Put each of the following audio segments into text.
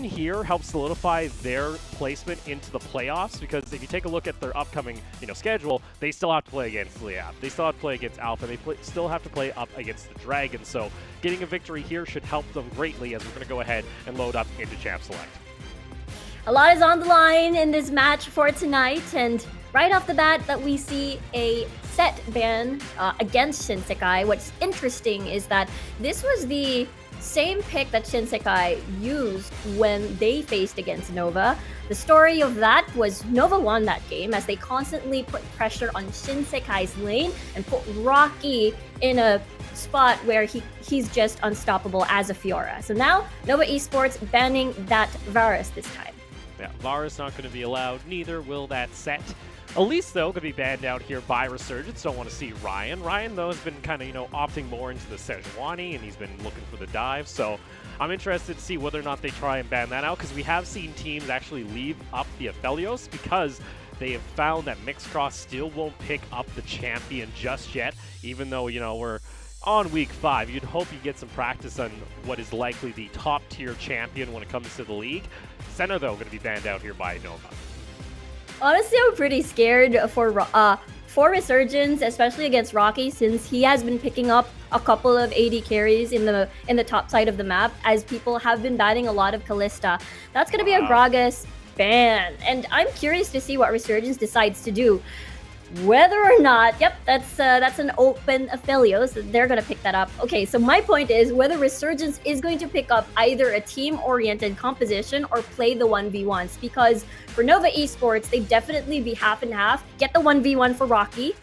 here helps solidify their placement into the playoffs, because if you take a look at their upcoming schedule, they still have to play against Liab. They still have to play against Alpha. They still have to play up against the Dragon. So getting a victory here should help them greatly, as we're going to go ahead and load up into Champ Select. A lot is on the line in this match for tonight, and right off the bat that we see a set ban against Shinsekai. What's interesting is that this was the same pick that Shinsekai used when they faced against Nova. The story of that was Nova won that game as they constantly put pressure on Shinsekai's lane and put Rocky in a spot where he's just unstoppable as a Fiora. So now Nova Esports banning that Varus this time. Yeah, Varus not going to be allowed, neither will that set. Elise, though, going to be banned out here by Resurgence. Don't want to see Ryan. Ryan, though, has been kind of, opting more into the Sejuani, and he's been looking for the dive. So I'm interested to see whether or not they try and ban that out, because we have seen teams actually leave up the Aphelios because they have found that Mixed Cross still won't pick up the champion just yet, even though, we're on week 5. You'd hope you get some practice on what is likely the top-tier champion when it comes to the league. Senna, though, going to be banned out here by Nova. Honestly, I'm pretty scared for Resurgence, especially against Rocky, since he has been picking up a couple of AD carries in the top side of the map, as people have been banning a lot of Kalista. That's going to be a Gragas ban, and I'm curious to see what Resurgence decides to do. Whether or not, yep, that's an open Aphelios, they're going to pick that up. Okay, so my point is whether Resurgence is going to pick up either a team-oriented composition or play the 1v1s, because for Nova Esports, they definitely be half and half. Get the 1v1 for Rocky,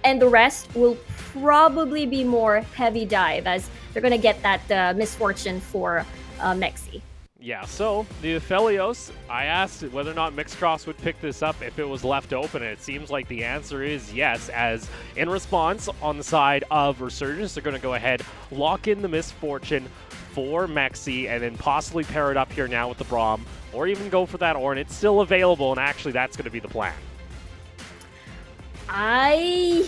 and the rest will probably be more heavy dive, as they're going to get that misfortune for Mexi. Yeah, so the Aphelios, I asked whether or not Mixed Cross would pick this up if it was left open, and it seems like the answer is yes, as in response on the side of Resurgence, they're going to go ahead, lock in the misfortune for Mexi, and then possibly pair it up here now with the Braum, or even go for that Ornn. It's still available, and actually that's going to be the plan. I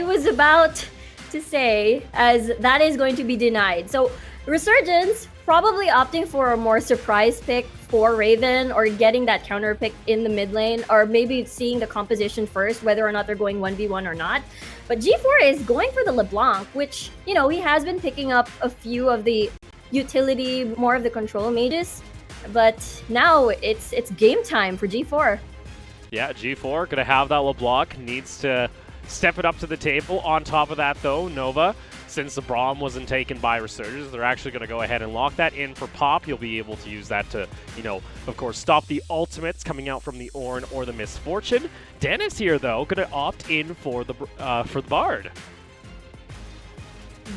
was about to say, as that is going to be denied. So Resurgence probably opting for a more surprise pick for Raven, or getting that counter pick in the mid lane, or maybe seeing the composition first, whether or not they're going 1v1 or not. But G4 is going for the LeBlanc, which, he has been picking up a few of the utility, more of the control mages. But now it's game time for G4. Yeah, G4 gonna have that LeBlanc, needs to step it up to the table. On top of that, though, Nova, since the Braum wasn't taken by Resurgence, they're actually going to go ahead and lock that in for Pop. You'll be able to use that to, of course, stop the ultimates coming out from the Ornn or the Misfortune. Dennis here, though, going to opt in for the Bard.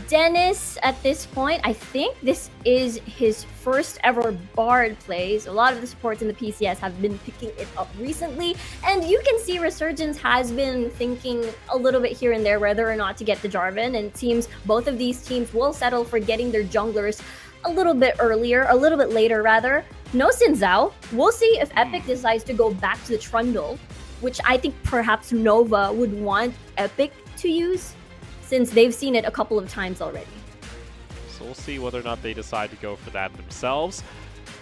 Dennis, at this point, I think this is his first ever Bard plays. A lot of the supports in the PCS have been picking it up recently, and you can see Resurgence has been thinking a little bit here and there whether or not to get the Jarvan, and it seems both of these teams will settle for getting their junglers a little bit later rather. No Xin Zhao. We'll see if Epic decides to go back to the Trundle, which I think perhaps Nova would want Epic to use, since they've seen it a couple of times already. So we'll see whether or not they decide to go for that themselves.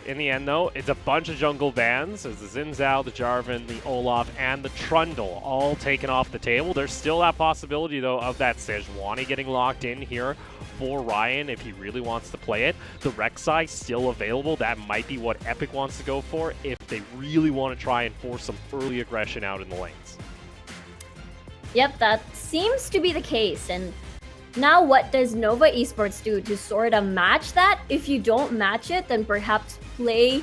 In the end, though, it's a bunch of jungle bans, as the Xin Zhao, the Jarvan, the Olaf, and the Trundle all taken off the table. There's still that possibility, though, of that Sejuani getting locked in here for Ryan if he really wants to play it. The Rek'Sai still available. That might be what Epic wants to go for if they really want to try and force some early aggression out in the lanes. Yep, that seems to be the case. And now what does Nova Esports do to sort of match that? If you don't match it, then perhaps play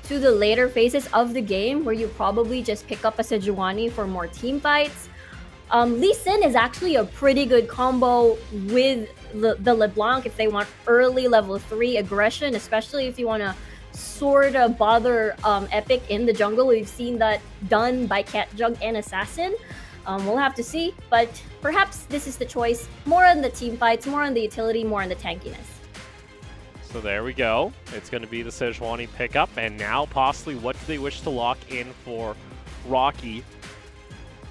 to the later phases of the game, where you probably just pick up a Sejuani for more team fights. Lee Sin is actually a pretty good combo with the LeBlanc if they want early level 3 aggression, especially if you want to sort of bother Epic in the jungle. We've seen that done by Cat Jug and Assassin. We'll have to see, but perhaps this is the choice. More on the team fights, more on the utility, more on the tankiness. So there we go. It's going to be the Sejuani pickup, and now possibly what do they wish to lock in for Rocky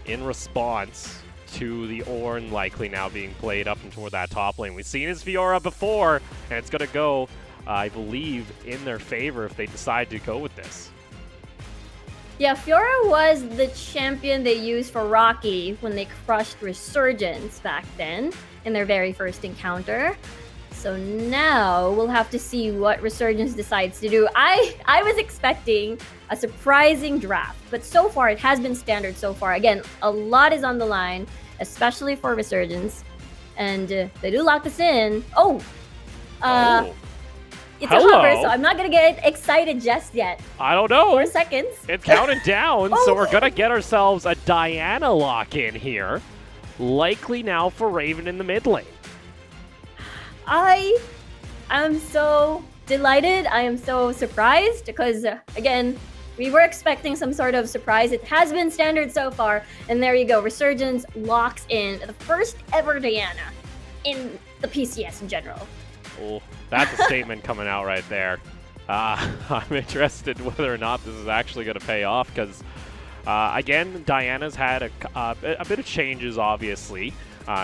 in response to the Ornn likely now being played up and toward that top lane. We've seen his Fiora before, and it's going to go I believe, in their favor if they decide to go with this. Yeah, Fiora was the champion they used for Rocky when they crushed Resurgence back then in their very first encounter. So now we'll have to see what Resurgence decides to do. I was expecting a surprising draft, but so far it has been standard so far. Again, a lot is on the line, especially for Resurgence. And they do lock this in. It's a hover, so I'm not going to get excited just yet. I don't know. 4 seconds. It's counting down, so we're going to get ourselves a Diana lock-in here. Likely now for Raven in the mid lane. I am so delighted. I am so surprised because, again, we were expecting some sort of surprise. It has been standard so far. And there you go. Resurgence locks in the first ever Diana in the PCS in general. Oh, that's a statement coming out right there. I'm interested whether or not this is actually going to pay off because, again, Diana's had a bit of changes, obviously.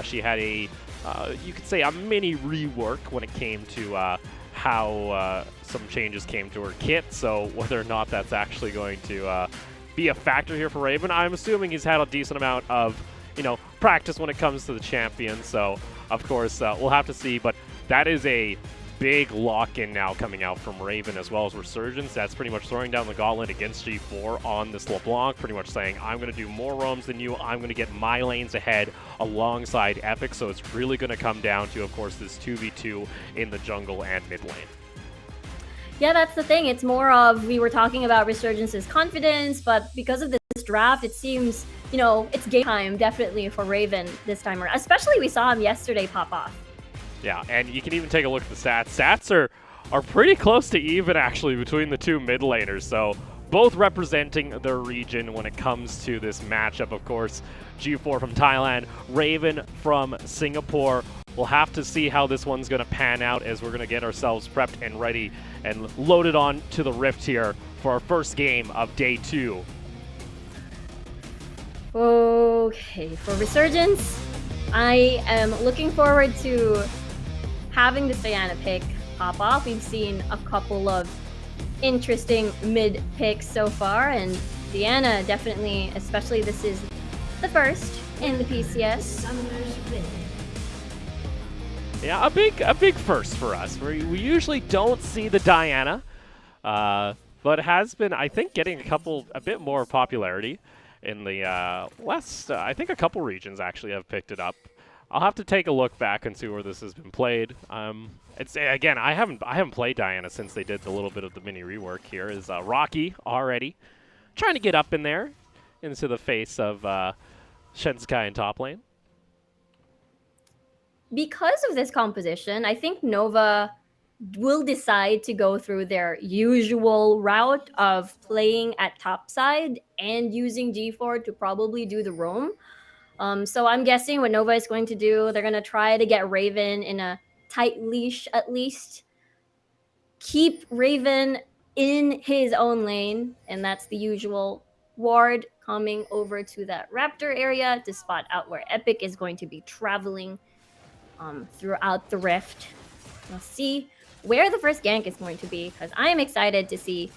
She had you could say a mini rework when it came to how some changes came to her kit. So whether or not that's actually going to be a factor here for Raven, I'm assuming he's had a decent amount of, practice when it comes to the champion. So, of course, we'll have to see. But that is a big lock-in now coming out from Raven as well as Resurgence. That's pretty much throwing down the gauntlet against G4 on this LeBlanc, pretty much saying, I'm going to do more roams than you. I'm going to get my lanes ahead alongside Epic. So it's really going to come down to, of course, this 2v2 in the jungle and mid lane. Yeah, that's the thing. It's more of, we were talking about Resurgence's confidence, but because of this draft, it seems, it's game time definitely for Raven this time around. Especially we saw him yesterday pop off. Yeah, and you can even take a look at the stats. Stats are pretty close to even, actually, between the two mid laners. So both representing their region when it comes to this matchup, of course. G4 from Thailand, Raven from Singapore. We'll have to see how this one's going to pan out as we're going to get ourselves prepped and ready and loaded on to the Rift here for our first game of day 2. Okay, for Resurgence, I am looking forward to having this Diana pick pop off. We've seen a couple of interesting mid picks so far, and Diana definitely, especially this is the first in the PCS. Yeah, a big first for us. We usually don't see the Diana, but has been, I think, getting a bit more popularity in the West. I think a couple regions actually have picked it up. I'll have to take a look back and see where this has been played. It's again, I haven't played Diana since they did the little bit of the mini rework here. Is Rocky already trying to get up in there into the face of Shensekai in top lane? Because of this composition, I think Nova will decide to go through their usual route of playing at topside and using G4 to probably do the roam. So I'm guessing what Nova is going to do, they're going to try to get Raven in a tight leash at least. Keep Raven in his own lane, and that's the usual ward coming over to that Raptor area to spot out where Epic is going to be traveling throughout the Rift. We'll see where the first gank is going to be, because I am excited to see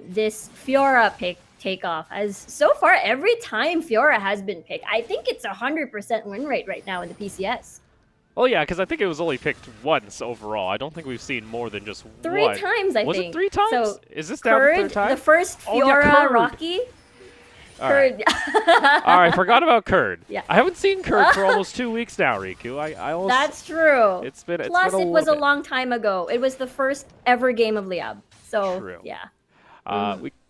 this Fiora pick take off. As so far, every time Fiora has been picked, I think it's 100% win rate right now in the PCS. Oh yeah, because I think it was only picked once overall. I don't think we've seen more than just three one. times, I think. Was it 3 times? So is this down the third time? The first Fiora Rocky. All right. All right, forgot about Kurd. Yeah. I haven't seen Kurd for almost 2 weeks now, Riku. I almost, That's true. It's been Plus, it was a bit. long time ago. It was the first ever game of Liab. So, True. yeah.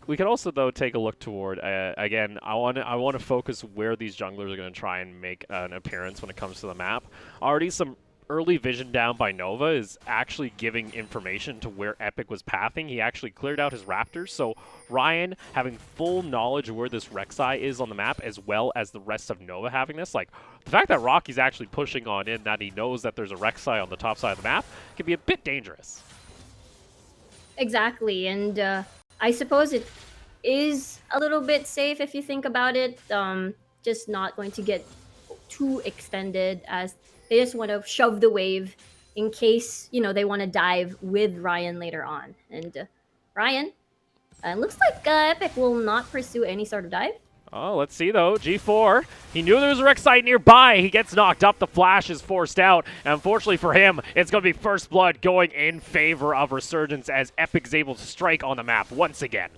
We can also, though, take a look toward, again, I want to focus where these junglers are going to try and make an appearance when it comes to the map. Already some early vision down by Nova is actually giving information to where Epic was pathing. He actually cleared out his Raptors, so Ryan having full knowledge of where this Rek'Sai is on the map, as well as the rest of Nova having this. Like, the fact that Rocky's actually pushing on in, that he knows that there's a Rek'Sai on the top side of the map, can be a bit dangerous. Exactly, and I suppose it is a little bit safe if you think about it. Just not going to get too extended, as they just want to shove the wave in case, you know, they want to dive with Ryan later on. And Ryan, looks like Epic will not pursue any sort of dive. Oh, let's see though. G4, he knew there was a Rek'Sai nearby. He gets knocked up. The flash is forced out. And unfortunately for him, it's going to be first blood going in favor of Resurgence as Epic's able to strike on the map once again.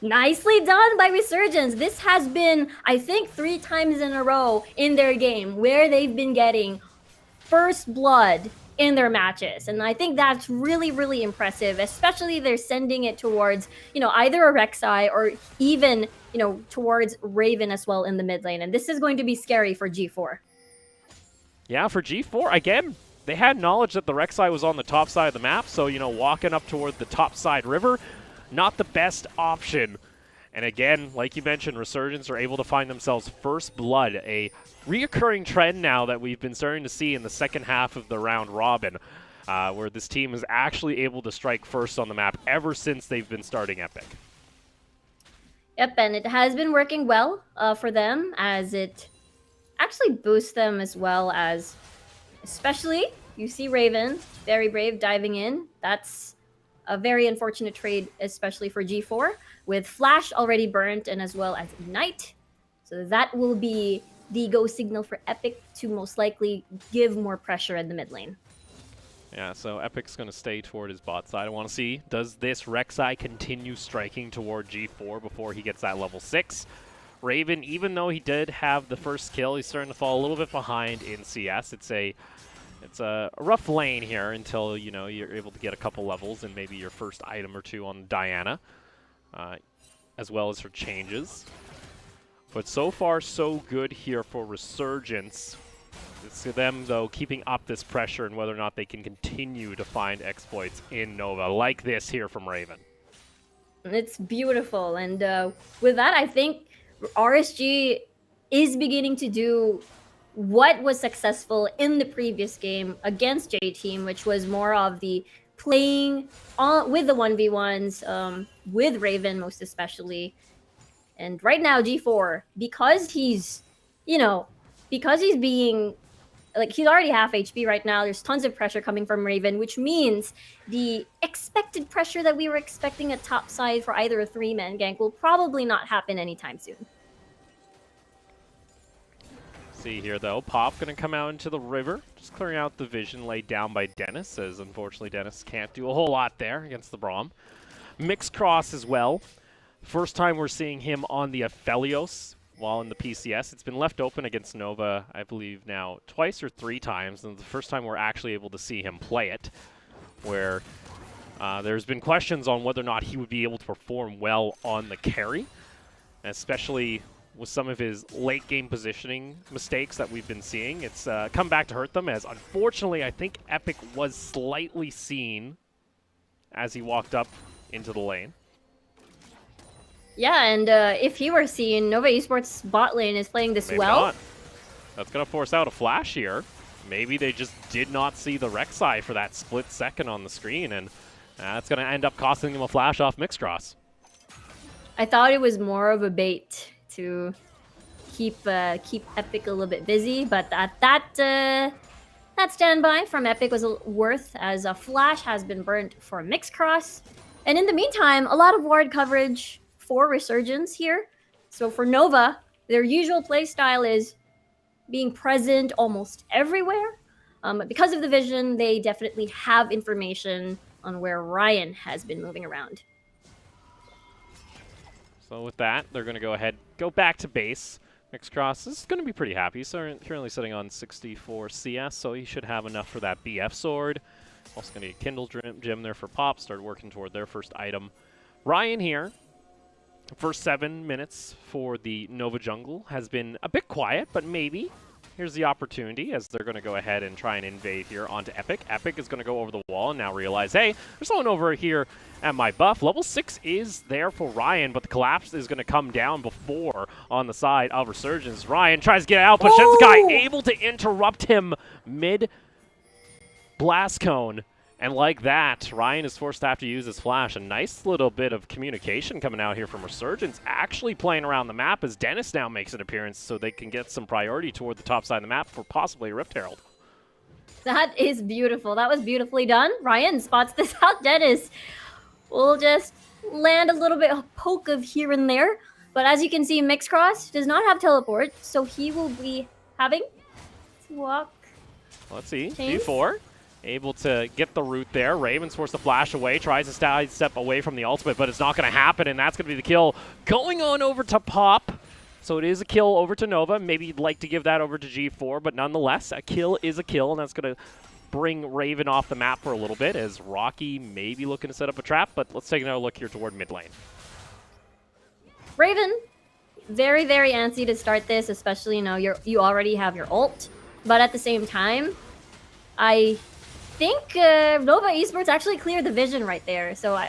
Nicely done by Resurgence. This has been, I think, 3 times in a row in their game where they've been getting first blood in their matches. And I think that's really, really impressive, especially they're sending it towards, you know, either a Rek'Sai or even, you know, towards Raven as well in the mid lane. And this is going to be scary for G4. Yeah, for G4, again, they had knowledge that the Rek'Sai was on the top side of the map, so, you know, walking up toward the top side river, not the best option. And again, like you mentioned, Resurgence are able to find themselves first blood, a reoccurring trend now that we've been starting to see in the second half of the round robin, where this team is actually able to strike first on the map ever since they've been starting Epic. Yep, and it has been working well for them, as it actually boosts them as well as, especially, you see Raven, very brave, diving in. That's a very unfortunate trade, especially for G4, with Flash already burnt and as well as Ignite. So that will be the go signal for Epic to most likely give more pressure at the mid lane. Yeah, so Epic's going to stay toward his bot side. I want to see, does this Rek'Sai continue striking toward G4 before he gets that level 6? Raven, even though he did have the first kill, he's starting to fall a little bit behind in CS. It's a rough lane here until, you know, you're able to get a couple levels and maybe your first item or two on Diana, as well as her changes. But so far, so good here for Resurgence. It's them, though, keeping up this pressure and whether or not they can continue to find exploits in Nova, like this here from Raven. It's beautiful. And with that, I think RSG is beginning to do what was successful in the previous game against J-Team, which was more of the playing with the 1v1s, with Raven most especially. And right now, G4, because he's, you know, because he's being, like, he's already half HP right now, there's tons of pressure coming from Raven, which means the expected pressure that we were expecting at top side for either a 3-man gank will probably not happen anytime soon. See here, though, Pop going to come out into the river, just clearing out the vision laid down by Dennis, as unfortunately Dennis can't do a whole lot there against the Braum. Mixed Cross as well. First time we're seeing him on the Aphelios while in the PCS. It's been left open against Nova, I believe, now twice or 3 times, and the first time we're actually able to see him play it, where there's been questions on whether or not he would be able to perform well on the carry, especially with some of his late game positioning mistakes that we've been seeing. It's come back to hurt them, as unfortunately I think Epic was slightly seen as he walked up into the lane. Yeah, and if he were seen, Nova Esports bot lane is playing this Maybe well. Not. That's going to force out a flash here. Maybe they just did not see the Rek'Sai for that split second on the screen, and that's going to end up costing them a flash off Mixed Cross. I thought it was more of a bait to keep Epic a little bit busy, but that standby from Epic was worth, as a flash has been burnt for Mixed Cross. And in the meantime, a lot of ward coverage for Resurgence here. So for Nova, their usual playstyle is being present almost everywhere. But because of the vision, they definitely have information on where Ryan has been moving around. So with that, they're going to go ahead, go back to base. Mixed Cross is going to be pretty happy. He's currently sitting on 64 CS, so he should have enough for that BF sword. Also going to get Kindle Gem there for Pop, start working toward their first item. Ryan here, first 7 minutes for the Nova jungle has been a bit quiet, but maybe here's the opportunity, as they're going to go ahead and try and invade here onto Epic. Epic is going to go over the wall and now realize, hey, there's someone over here at my buff. Level 6 is there for Ryan, but the collapse is going to come down before on the side of Resurgence. Ryan tries to get out, but Shensekai able to interrupt him mid-blast cone. And like that, Ryan is forced to have to use his flash. A nice little bit of communication coming out here from Resurgence, actually playing around the map as Dennis now makes an appearance so they can get some priority toward the top side of the map for possibly a Rift Herald. That is beautiful. That was beautifully done. Ryan spots this out. Dennis will just land a little bit of poke of here and there. But as you can see, Mixcross does not have teleport, so he will be having to walk. Let's see. Chains? G4 able to get the root there. Raven's forced to flash away, tries to step away from the ultimate, but it's not going to happen, and that's going to be the kill. Going on over to Pop. So it is a kill over to Nova. Maybe you'd like to give that over to G4, but nonetheless, a kill is a kill, and that's going to bring Raven off the map for a little bit, as Rocky may be looking to set up a trap, but let's take another look here toward mid lane. Raven, very, very antsy to start this, especially, you already have your ult. But at the same time, I think Nova Esports actually cleared the vision right there. So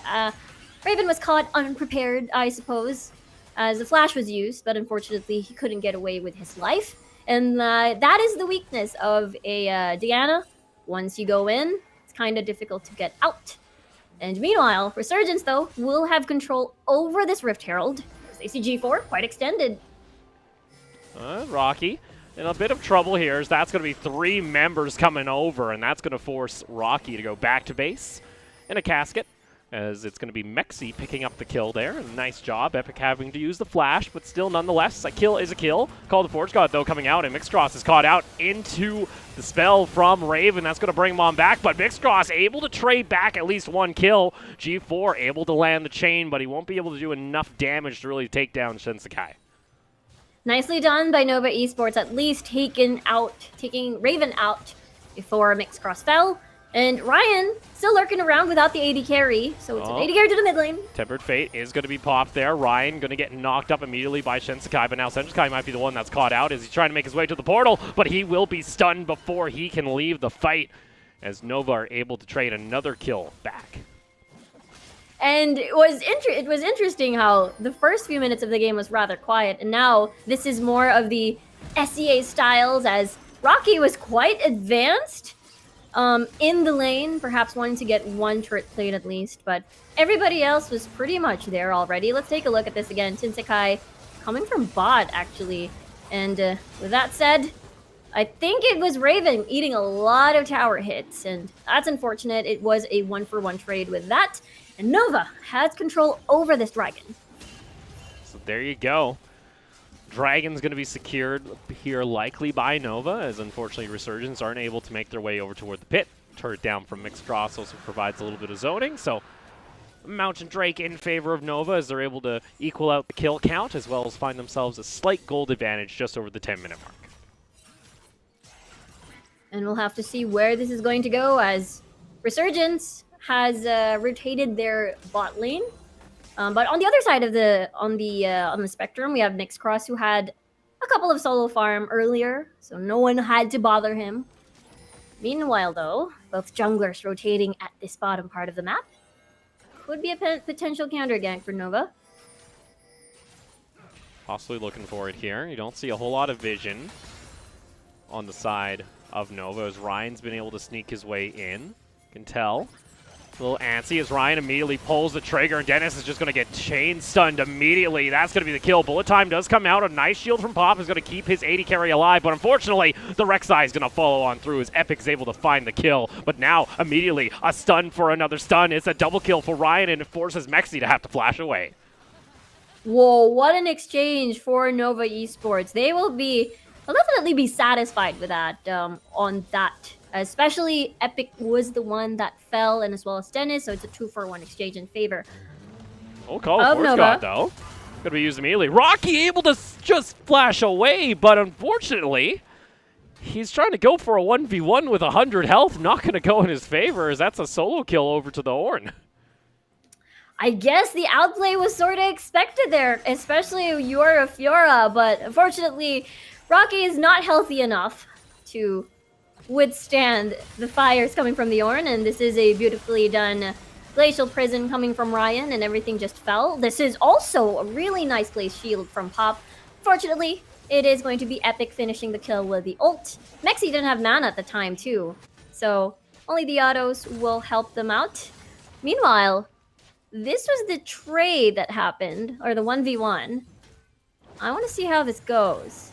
Raven was caught unprepared, I suppose, as the flash was used, but unfortunately he couldn't get away with his life. And that is the weakness of a Diana. Once you go in, it's kind of difficult to get out. And meanwhile, Resurgence, though, will have control over this Rift Herald. They see G4 quite extended. Rocky in a bit of trouble here, as that's going to be 3 members coming over, and that's going to force Rocky to go back to base in a casket, as it's going to be Mexi picking up the kill there. And nice job, Epic having to use the flash, but still nonetheless, a kill is a kill. Call the Forge God, though, coming out, and Mixcross is caught out into the spell from Raven. That's going to bring him on back, but Mixcross able to trade back at least 1 kill. G4 able to land the chain, but he won't be able to do enough damage to really take down Shinsekai. Nicely done by Nova Esports, at least taking Raven out before Mixcross fell. And Ryan still lurking around without the AD carry, so it's an AD carry to the mid lane. Tempered Fate is going to be popped there. Ryan going to get knocked up immediately by Shinsekai, but now Shinsekai might be the one that's caught out as he's trying to make his way to the portal, but he will be stunned before he can leave the fight, as Nova are able to trade another kill back. And it was interesting how the first few minutes of the game was rather quiet, and now this is more of the SEA styles, as Rocky was quite advanced in the lane, perhaps wanting to get 1 turret plate at least, but everybody else was pretty much there already. Let's take a look at this again. Shinsekai coming from bot, actually. And with that said, I think it was Raven eating a lot of tower hits, and that's unfortunate. It was a 1-for-1 trade with that. And Nova has control over this dragon. So there you go. Dragon's going to be secured here likely by Nova, as unfortunately Resurgence aren't able to make their way over toward the pit. Turret down from Mixcross also provides a little bit of zoning, so Mountain Drake in favor of Nova as they're able to equal out the kill count, as well as find themselves a slight gold advantage just over the 10-minute mark. And we'll have to see where this is going to go, as Resurgence has rotated their bot lane. But on the other side of on the spectrum, we have Mixcross, who had a couple of solo farm earlier, so no one had to bother him. Meanwhile, though, both junglers rotating at this bottom part of the map. Could be a potential counter gank for Nova. Possibly looking for it here. You don't see a whole lot of vision on the side of Nova, as Ryan's been able to sneak his way in. You can tell. A little antsy as Ryan immediately pulls the trigger, and Dennis is just going to get chain stunned immediately. That's going to be the kill. Bullet time does come out. A nice shield from Pop is going to keep his 80 carry alive, but unfortunately, the Rek'Sai is going to follow on through as Epic is able to find the kill. But now, immediately, a stun for another stun. It's a double kill for Ryan, and it forces Mexi to have to flash away. Whoa, what an exchange for Nova Esports. They'll definitely be satisfied with that on that. Especially Epic was the one that fell, and as well as Dennis, so it's a 2-for-1 exchange in favor of Force God, though. Going to be used immediately. Rocky able to just flash away, but unfortunately, he's trying to go for a 1v1 with 100 health. Not going to go in his favor, as that's a solo kill over to the Ornn. I guess the outplay was sort of expected there, especially Yura Fiora, but unfortunately, Rocky is not healthy enough to withstand the fires coming from the Ornn, and this is a beautifully done Glacial Prison coming from Ryan, and everything just fell. This is also a really nice Glaze Shield from Pop. Fortunately, it is going to be Epic finishing the kill with the ult. Mexi didn't have mana at the time, too, so only the autos will help them out. Meanwhile, this was the trade that happened, or the 1v1. I want to see how this goes.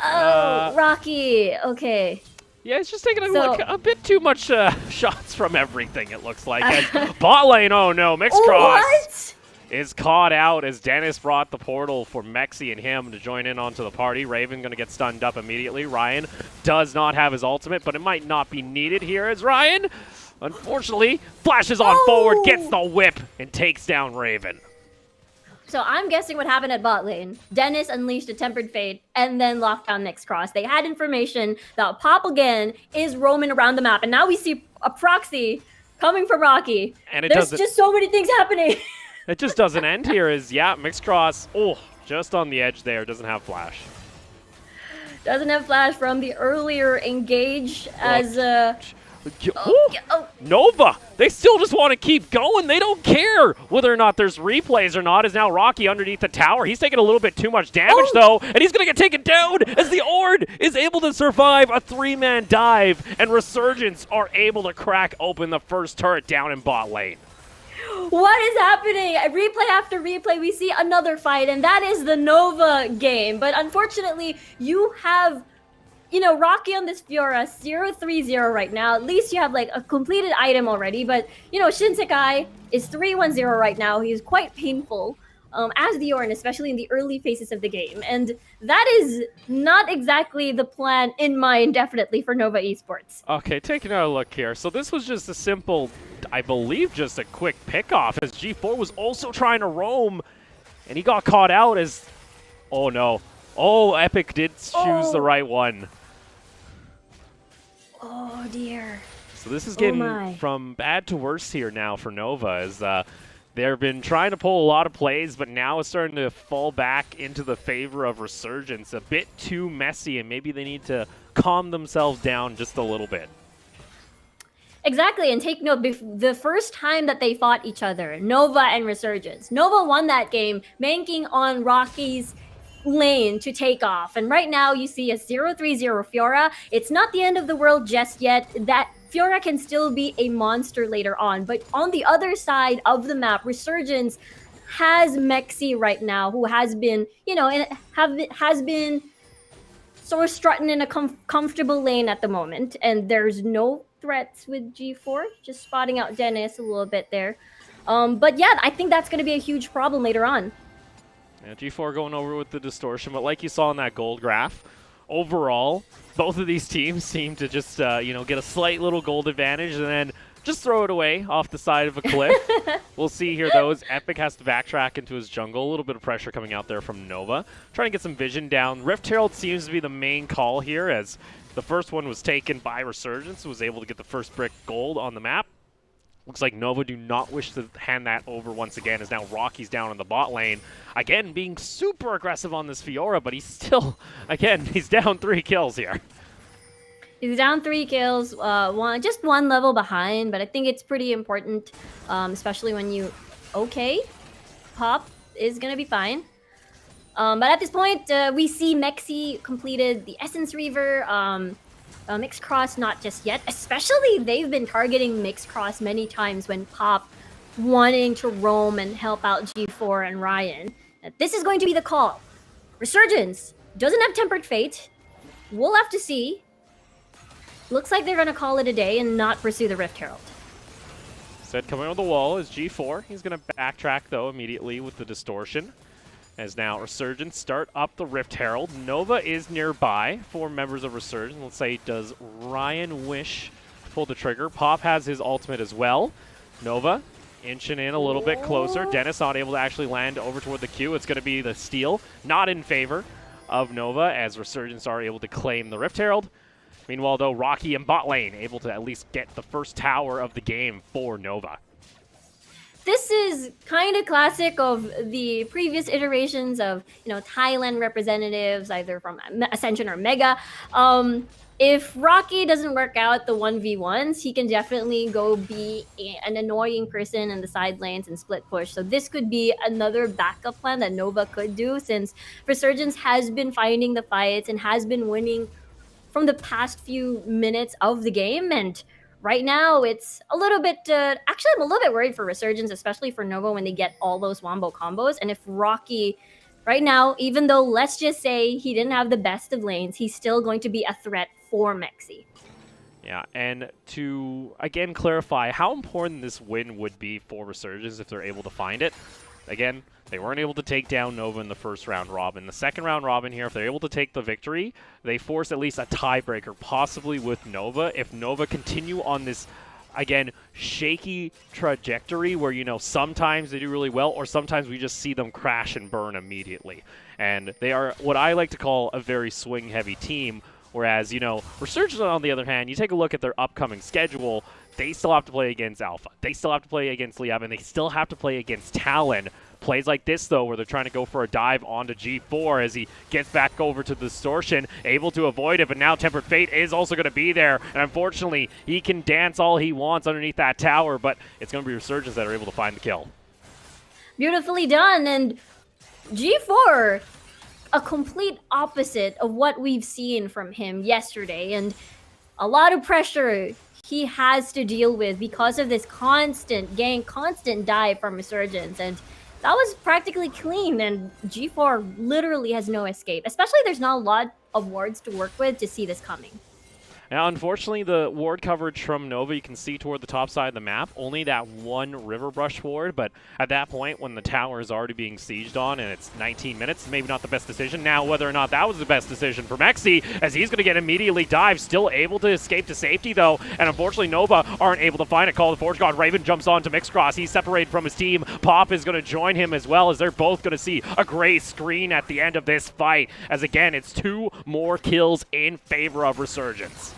Oh, Rocky. Okay. Yeah, he's just taking a bit too much shots from everything, it looks like. As bot lane, oh no, Mixed Cross is caught out as Dennis brought the portal for Mexi and him to join in onto the party. Raven going to get stunned up immediately. Ryan does not have his ultimate, but it might not be needed here as Ryan, unfortunately, flashes on forward, gets the whip, and takes down Raven. So I'm guessing what happened at bot lane. Dennis unleashed a Tempered Fate and then locked down Mixed Cross. They had information that Pop again is roaming around the map, and now we see a proxy coming from Rocky. And there's just so many things happening. It just doesn't end here as, yeah, Mixed Cross, just on the edge there, doesn't have flash. Doesn't have flash from the earlier engage as... Nova, they still just want to keep going. They don't care whether or not there's replays or not. Is now Rocky underneath the tower. He's taking a little bit too much damage, though, and he's going to get taken down as the Ord is able to survive a 3-man dive, and Resurgence are able to crack open the first turret down in bot lane. What is happening? Replay after replay, we see another fight, and that is the Nova game. But unfortunately, you have... Rocky on this Fiora, 0-3-0 right now. At least you have, like, a completed item already. But, Shinsekai is 3-1-0 right now. He's quite painful as the Ornn, especially in the early phases of the game. And that is not exactly the plan in mind, definitely, for Nova Esports. Okay, taking a look here. So this was just a simple, I believe, just a quick pickoff, as G4 was also trying to roam. And he got caught out as... Oh, no. Oh, Epic did choose the right one. Oh, dear. So this is getting from bad to worse here now for Nova, as they've been trying to pull a lot of plays, but now it's starting to fall back into the favor of Resurgence. A bit too messy, and maybe they need to calm themselves down just a little bit. Exactly, and take note, the first time that they fought each other, Nova and Resurgence, Nova won that game, banking on Rocky's lane to take off. And right now you see a 0-3-0 Fiora. It's not the end of the world just yet. That Fiora can still be a monster later on. But on the other side of the map, Resurgence has Mexi right now, who has been, has been sort of strutting in a comfortable lane at the moment. And there's no threats with G4, just spotting out Dennis a little bit there. But yeah, I think that's going to be a huge problem later on. Yeah, G4 going over with the distortion, but like you saw in that gold graph, overall, both of these teams seem to just, get a slight little gold advantage and then just throw it away off the side of a cliff. We'll see here, though, as Epic has to backtrack into his jungle. A little bit of pressure coming out there from Nova. Trying to get some vision down. Rift Herald seems to be the main call here, as the first one was taken by Resurgence, was able to get the first brick gold on the map. Looks like Nova do not wish to hand that over once again, as now Rocky's down in the bot lane. Again, being super aggressive on this Fiora, but he's still, again, he's down 3 kills here. He's down 3 kills, just one level behind, but I think it's pretty important, especially when you... Okay, Pop is going to be fine. But at this point, we see Mexi completed the Essence Reaver, Mixed Cross not just yet, especially they've been targeting Mixed Cross many times when Pop wanting to roam and help out G4 and Ryan. This is going to be the call. Resurgence doesn't have Tempered Fate. We'll have to see. Looks like they're going to call it a day and not pursue the Rift Herald. Said coming on the wall is G4. He's going to backtrack, though, immediately with the distortion. As now Resurgence start up the Rift Herald. Nova is nearby for members of Resurgence. Let's say, does Ryan wish to pull the trigger? Pop has his ultimate as well. Nova inching in a little bit closer. Dennis not able to actually land over toward the Q. It's going to be the steal. Not in favor of Nova, as Resurgence are able to claim the Rift Herald. Meanwhile, though, Rocky and bot lane able to at least get the first tower of the game for Nova. This is kind of classic of the previous iterations of, Thailand representatives, either from Ascension or Mega. If Rocky doesn't work out the 1v1s, he can definitely go be an annoying person in the side lanes and split push. So this could be another backup plan that Nova could do, since Resurgence has been finding the fights and has been winning from the past few minutes of the game. And right now, it's a little bit... actually, I'm a little bit worried for Resurgence, especially for Nova when they get all those wombo combos. And if Rocky, right now, even though let's just say he didn't have the best of lanes, he's still going to be a threat for Mexi. Yeah, and to, again, clarify how important this win would be for Resurgence if they're able to find it. Again, they weren't able to take down Nova in the first round robin. The second round robin here, if they're able to take the victory, they force at least a tiebreaker, possibly with Nova. If Nova continue on this, again, shaky trajectory where, you know, sometimes they do really well or sometimes we just see them crash and burn immediately. And they are what I like to call a very swing-heavy team. Whereas, you know, Resurgence, on the other hand, you take a look at their upcoming schedule, they still have to play against Alpha. They still have to play against Liab, and they still have to play against Talon. Plays like this, though, where they're trying to go for a dive onto G4 as he gets back over to the Distortion, able to avoid it, but now Tempered Fate is also going to be there. And unfortunately, he can dance all he wants underneath that tower, but it's going to be Resurgence that are able to find the kill. Beautifully done, and G4, a complete opposite of what we've seen from him yesterday, and a lot of pressure he has to deal with because of this constant gank, constant dive from Resurgence, and that was practically clean, and G4 literally has no escape, especially there's not a lot of wards to work with to see this coming. Now, unfortunately, the ward coverage from Nova, you can see toward the top side of the map, only that one River Brush ward, but at that point, when the tower is already being sieged on and it's 19 minutes, maybe not the best decision. Now, whether or not that was the best decision for Mexi, as he's going to get immediately dived, still able to escape to safety, though, and unfortunately, Nova aren't able to find it. Call the Forge God. Raven jumps on to Mixcross. He's separated from his team. Pop is going to join him as well, as they're both going to see a gray screen at the end of this fight, as again, it's 2 more kills in favor of Resurgence.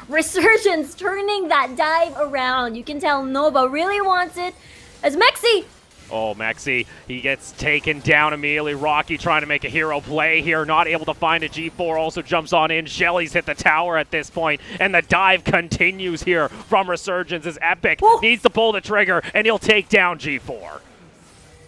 Resurgence turning that dive around. You can tell Nova really wants it as Mexi. Oh, Mexi, he gets taken down immediately. Rocky trying to make a hero play here, not able to find it. G4 also jumps on in. Shelly's hit the tower at this point, and the dive continues here from Resurgence as Epic needs to pull the trigger, and he'll take down G4.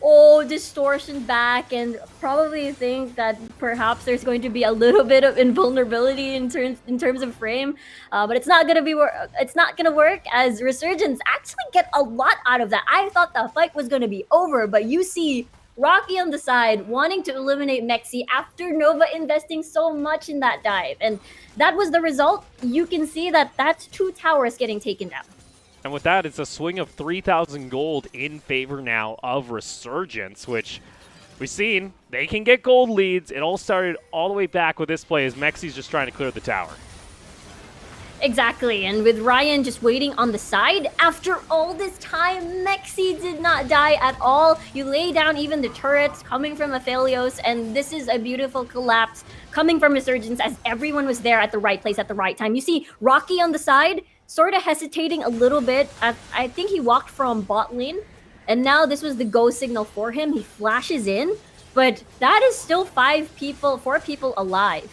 Oh, Distortion back, and probably think that perhaps there's going to be a little bit of invulnerability in terms of frame, but it's not gonna work as Resurgence actually get a lot out of that. I thought the fight was gonna be over, but you see Rocky on the side wanting to eliminate Mexi after Nova investing so much in that dive, and that was the result. You can see that that's 2 towers getting taken down. And with that, it's a swing of 3,000 gold in favor now of Resurgence, which we've seen. They can get gold leads. It all started all the way back with this play as Mexi's just trying to clear the tower. Exactly, and with Ryan just waiting on the side, after all this time, Mexi did not die at all. You lay down even the turrets coming from Aphelios, and this is a beautiful collapse coming from Resurgence as everyone was there at the right place at the right time. You see Rocky on the side, sort of hesitating a little bit. I think he walked from bot lane, and now this was the go signal for him. He flashes in, but that is still 4 people alive.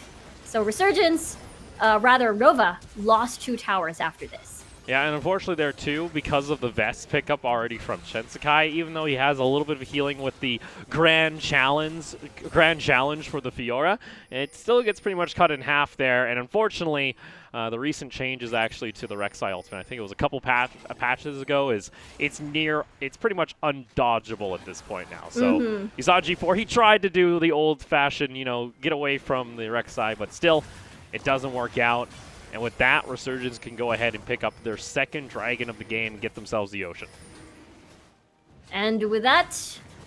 So Resurgence, Nova, lost 2 towers after this. Yeah, and unfortunately there too, because of the vest pickup already from Shensekai, even though he has a little bit of healing with the grand challenge for the Fiora, it still gets pretty much cut in half there, and unfortunately, the recent changes actually to the Rek'Sai ultimate, I think it was a couple patches ago, it's pretty much undodgeable at this point now. So you saw G4, he tried to do the old-fashioned, you know, get away from the Rek'Sai, but still, it doesn't work out. And with that, Resurgence can go ahead and pick up their 2nd dragon of the game and get themselves the Ocean. And with that,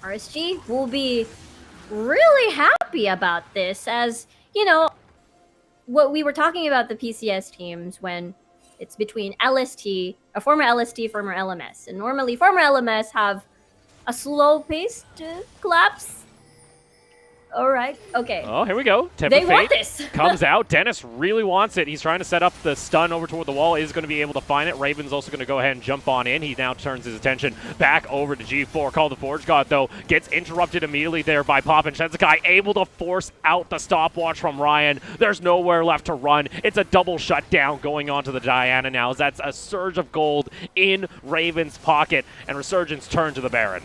RSG will be really happy about this, as, you know, what we were talking about the PCS teams when it's between LST, a former LST, former LMS. And normally former LMS have a slow pace to collapse. All right, okay. Oh, here we go. Tempered They want Fate this. comes out. Dennis really wants it. He's trying to set up the stun over toward the wall. Is going to be able to find it. Raven's also going to go ahead and jump on in. He now turns his attention back over to G4. Call the Forge God, though, gets interrupted immediately there by Pop and Shensekai, able to force out the stopwatch from Ryan. There's nowhere left to run. It's a double shutdown going on to the Diana now, as that's a surge of gold in Raven's pocket, and Resurgence turn to the Baron.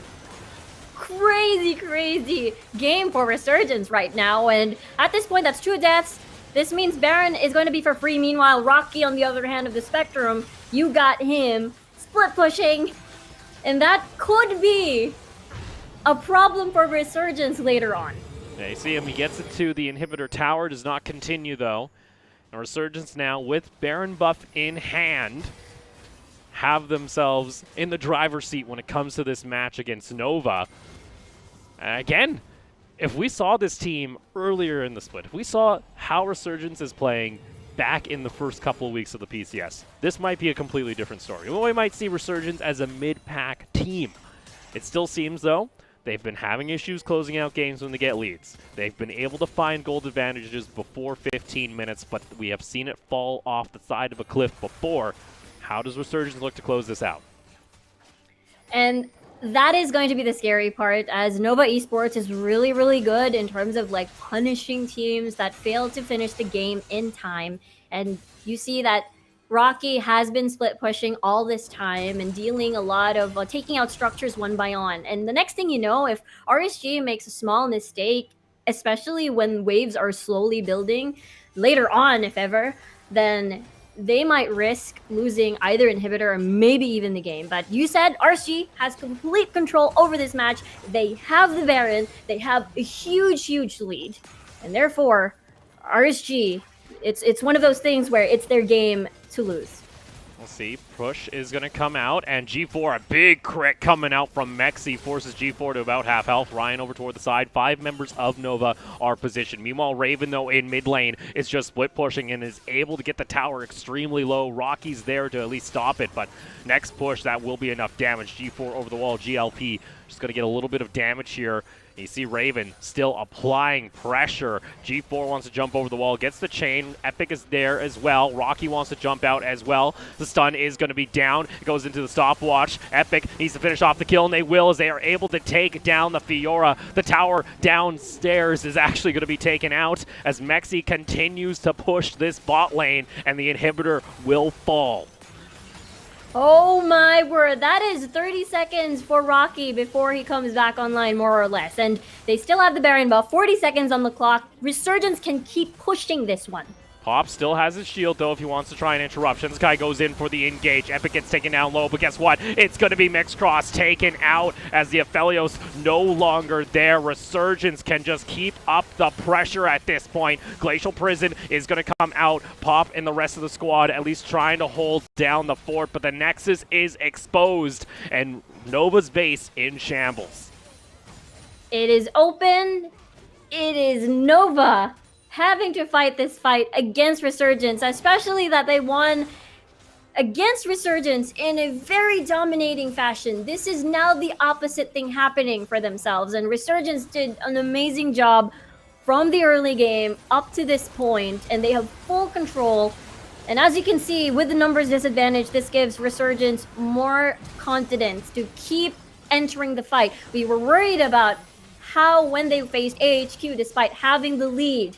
Crazy game for Resurgence right now, and at this point that's 2 deaths. This means Baron is going to be for free. Meanwhile, Rocky on the other hand of the spectrum, you got him split pushing, and that could be a problem for Resurgence later on. Yeah, you see him, he gets it to the inhibitor tower, does not continue though. And Resurgence now, with Baron buff in hand, have themselves in the driver's seat when it comes to this match against Nova. And again, if we saw this team earlier in the split, if we saw how Resurgence is playing back in the first couple of weeks of the PCS, this might be a completely different story. We might see Resurgence as a mid-pack team. It still seems, though, they've been having issues closing out games when they get leads. They've been able to find gold advantages before 15 minutes, but we have seen it fall off the side of a cliff before. How does Resurgence look to close this out? And that is going to be the scary part, as Nova Esports is really, really good in terms of like punishing teams that fail to finish the game in time. And you see that Rocky has been split pushing all this time and dealing a lot of taking out structures one by one. And the next thing you know, if RSG makes a small mistake, especially when waves are slowly building later on, if ever, then they might risk losing either inhibitor or maybe even the game. But you said RSG has complete control over this match. They have the Baron. They have a huge, huge lead. And therefore, RSG, it's one of those things where it's their game to lose. We'll see. Push is going to come out, and G4, a big crit coming out from Mexi, forces G4 to about half health. Ryan over toward the side. 5 members of Nova are positioned. Meanwhile, Raven, though, in mid lane is just split pushing and is able to get the tower extremely low. Rocky's there to at least stop it, but next push, that will be enough damage. G4 over the wall. GLP just going to get a little bit of damage here. You see Raven still applying pressure. G4 wants to jump over the wall, gets the chain. Epic is there as well. Rocky wants to jump out as well. The stun is going to be down. It goes into the stopwatch. Epic needs to finish off the kill, and they will, as they are able to take down the Fiora. The tower downstairs is actually going to be taken out as Mexi continues to push this bot lane, and the inhibitor will fall. Oh my word, that is 30 seconds for Rocky before he comes back online, more or less. And they still have the Baron buff, 40 seconds on the clock. Resurgence can keep pushing this one. Pop still has his shield, though, if he wants to try an interruption. This guy goes in for the engage. Epic gets taken down low, but guess what? It's going to be Mixed Cross taken out as the Aphelios no longer there. Resurgence can just keep up the pressure at this point. Glacial Prison is going to come out. Pop and the rest of the squad at least trying to hold down the fort, but the Nexus is exposed, and Nova's base in shambles. It is open. It is Nova having to fight this fight against Resurgence, especially that they won against Resurgence in a very dominating fashion. This is now the opposite thing happening for themselves, and Resurgence did an amazing job from the early game up to this point, and they have full control. And as you can see, with the numbers disadvantage, this gives Resurgence more confidence to keep entering the fight. We were worried about how, when they faced AHQ, despite having the lead,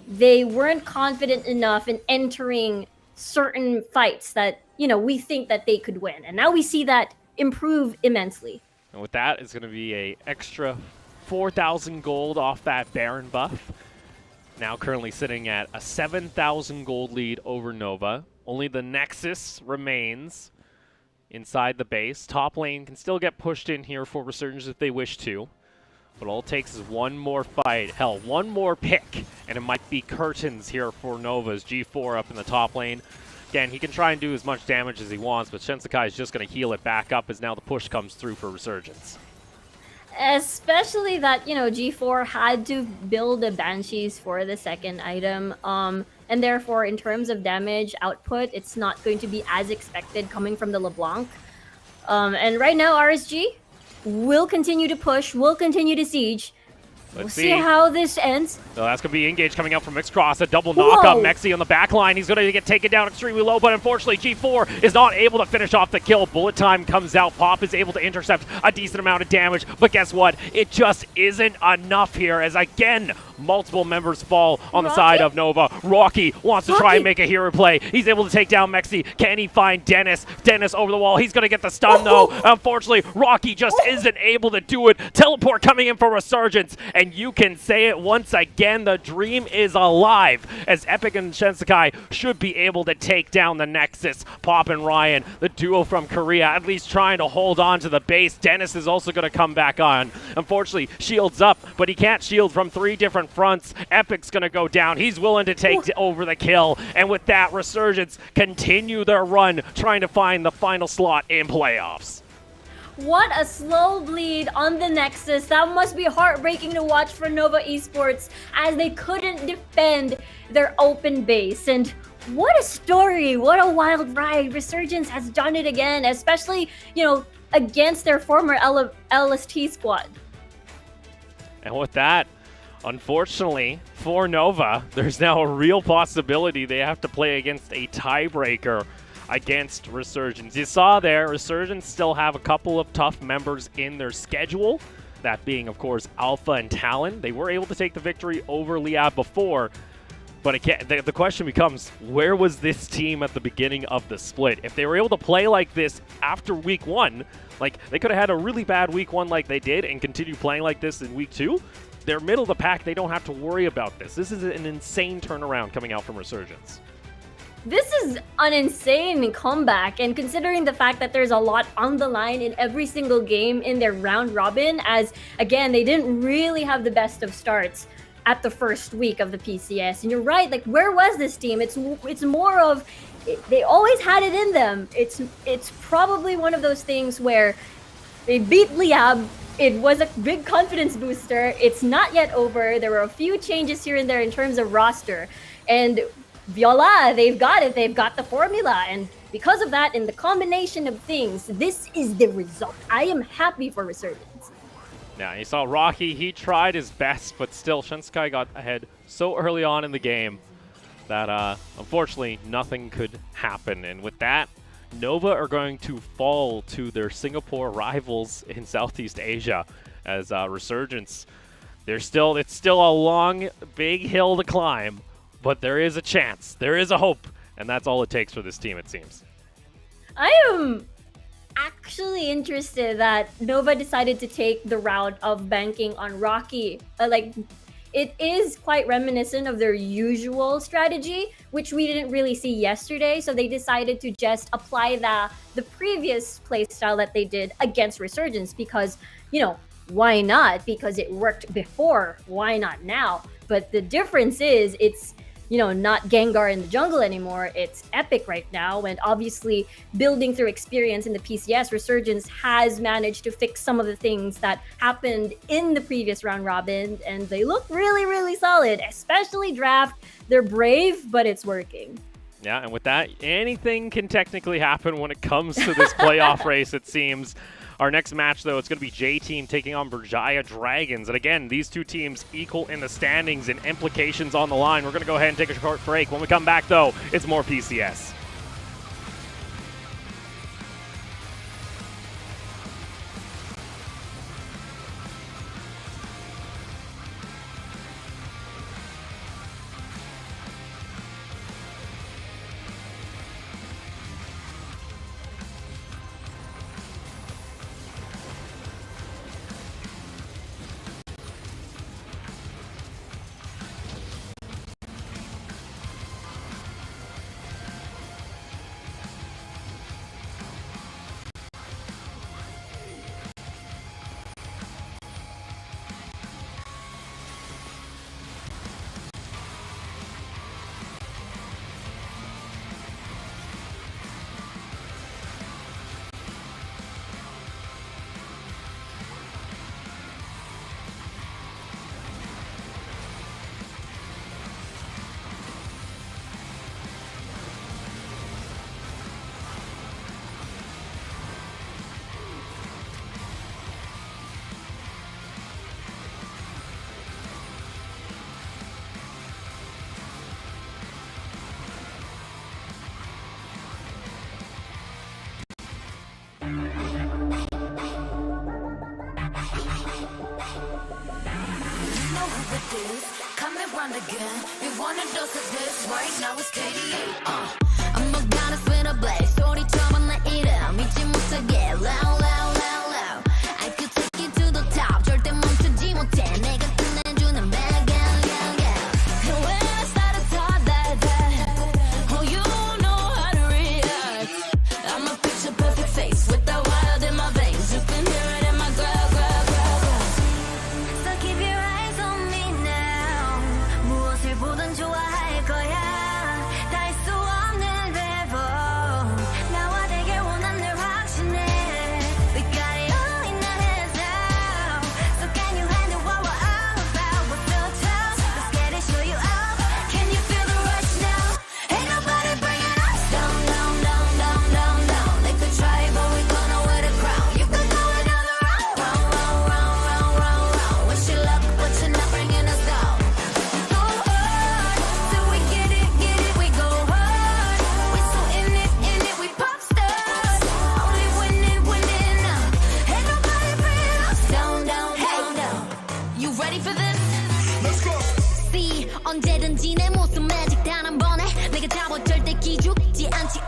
they weren't confident enough in entering certain fights that, you know, we think that they could win. And now we see that improve immensely. And with that, it's going to be a extra 4,000 gold off that Baron buff. Now currently sitting at a 7,000 gold lead over Nova. Only the Nexus remains inside the base. Top lane can still get pushed in here for Resurgence if they wish to. But all it takes is one more fight, hell, one more pick, and it might be curtains here for Nova's G4 up in the top lane. Again, he can try and do as much damage as he wants, but Shensekai is just going to heal it back up as now the push comes through for Resurgence. Especially that, you know, G4 had to build the Banshees for the second item, and therefore, in terms of damage output, it's not going to be as expected coming from the LeBlanc. And right now, RSG will continue to push, will continue to siege. We'll see how this ends. So that's going to be engage coming out from Mixed Cross. A double knock up. Mexi on the back line. He's going to get taken down extremely low, but unfortunately G4 is not able to finish off the kill. Bullet time comes out. Pop is able to intercept a decent amount of damage, but guess what? It just isn't enough here as, again, multiple members fall on the side of Nova. Rocky wants to try and make a hero play. He's able to take down Mexi. Can he find Dennis? Dennis over the wall. He's going to get the stun, though. Unfortunately, Rocky just isn't able to do it. Teleport coming in for Resurgence, and and you can say it once again, the dream is alive, as Epic and Shinsekai should be able to take down the Nexus. Pop and Ryan, the duo from Korea, at least trying to hold on to the base. Dennis is also going to come back on. Unfortunately, shields up, but he can't shield from 3 different fronts. Epic's going to go down. He's willing to take over the kill, and with that, Resurgence continue their run, trying to find the final slot in playoffs. What a slow bleed on the Nexus. That must be heartbreaking to watch for Nova Esports, as they couldn't defend their open base. And what a story, what a wild ride. Resurgence has done it again, especially, against their former LST squad. And with that, unfortunately for Nova, there's now a real possibility they have to play against a tiebreaker against Resurgence. You saw there, Resurgence still have a couple of tough members in their schedule, that being, of course, Alpha and Talon. They were able to take the victory over Liab before, but the question becomes, where was this team at the beginning of the split? If they were able to play like this after week 1, like they could have had a really bad week 1 like they did and continue playing like this in week 2, they're middle of the pack. They don't have to worry about this. This is an insane turnaround coming out from Resurgence. This is an insane comeback, and considering the fact that there's a lot on the line in every single game in their round robin, as again, they didn't really have the best of starts at the first week of the PCS. And you're right, like, where was this team? It's more of, they always had it in them. It's probably one of those things where they beat Liab. It was a big confidence booster. It's not yet over. There were a few changes here and there in terms of roster, and Viola, they've got it. They've got the formula. And because of that, and the combination of things, this is the result. I am happy for Resurgence. Now, you saw Rocky. He tried his best, but still, Shinsekai got ahead so early on in the game that, unfortunately, nothing could happen. And with that, Nova are going to fall to their Singapore rivals in Southeast Asia as Resurgence. It's still a long, big hill to climb. But there is a chance, there is a hope, and that's all it takes for this team, it seems. I am actually interested that Nova decided to take the route of banking on Rocky. It is quite reminiscent of their usual strategy, which we didn't really see yesterday. So they decided to just apply the previous playstyle that they did against Resurgence because, why not? Because it worked before, why not now? But the difference is it's not Gengar in the jungle anymore. It's Epic right now. And obviously, building through experience in the PCS, Resurgence has managed to fix some of the things that happened in the previous round robin. And they look really, really solid, especially draft. They're brave, but it's working. Yeah, and with that, anything can technically happen when it comes to this playoff race, it seems. Our next match, though, it's going to be J-Team taking on Berjaya Dragons. And again, these two teams equal in the standings and implications on the line. We're going to go ahead and take a short break. When we come back, though, it's more PCS. Come and run again. We wanna dose of this right now. It's KDA. I'm gonna spin a blade. 소리처럼 내 이름 잊지 못하게. Loud, loud, loud, loud. I could take you to the top. 절대 멈추지 못해. 내가 끝내 ready for this? Let's go. See, 언제든지 내 모습 매직 단 한 번에 내가 잡아 절대 기죽지 않지.